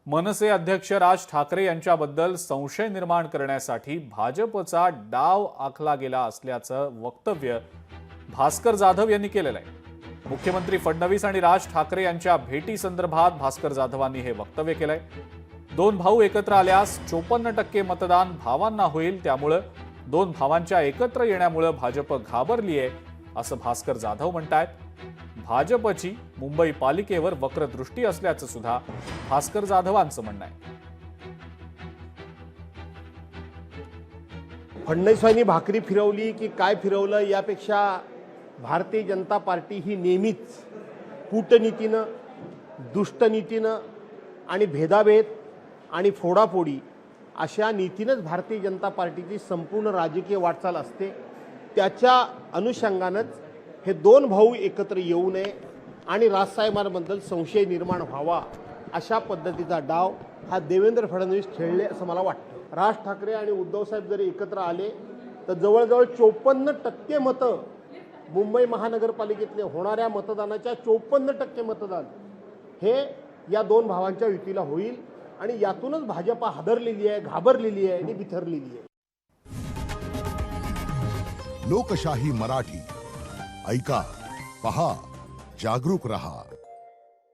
मनसे अध्यक्ष राज ठाकरे यांच्याबद्दल संशय निर्माण करण्यासाठी भाजपचा डाव आखला गेला असल्याचं वक्तव्य भास्कर जाधव यांनी केलेलं आहे। मुख्यमंत्री फडणवीस आणि राज ठाकरे यांच्या भेटी संदर्भात भास्कर जाधवांनी हे वक्तव्य केलंय। दोन भाऊ एकत्र आल्यास 54% मतदान भावांना होईल, त्यामुळे दोन भावांच्या एकत्र येण्यामुळे भाजप घाबरली आहे असं भास्कर जाधव म्हणतायत। भाजपची मुंबई पालिकेवर वक्रदृष्टी असल्याचं सुद्धा भास्कर जाधवांचं म्हणणं आहे। फडणवीसांनी भाकरी फिरवली की काय फिरवलं यापेक्षा भारतीय जनता पार्टी ही नेहमीच कूटनीतीनं, दुष्टनीतीनं आणि भेदाभेद आणि फोडाफोडी अशा नीतीनंच भारतीय जनता पार्टीची संपूर्ण राजकीय वाटचाल असते। त्याच्या अनुषंगानंच हे दोन भाऊ एकत्र येऊ नये आणि राजसाहेबांबद्दल संशय निर्माण व्हावा अशा पद्धतीचा डाव हा देवेंद्र फडणवीस खेळले असं मला वाटतं। राज ठाकरे आणि उद्धव साहेब जरी एकत्र आले तर जवळजवळ 54% मतं मुंबई महानगरपालिकेतले होणाऱ्या मतदानाच्या 54% मतदान हे या दोन भावांच्या युतीला होईल आणि यातूनच भाजपा हादरलेली आहे, घाबरलेली आहे आणि बिथरलेली आहे। लोकशाही मराठी ऐका, पहा, जागरूक रहा।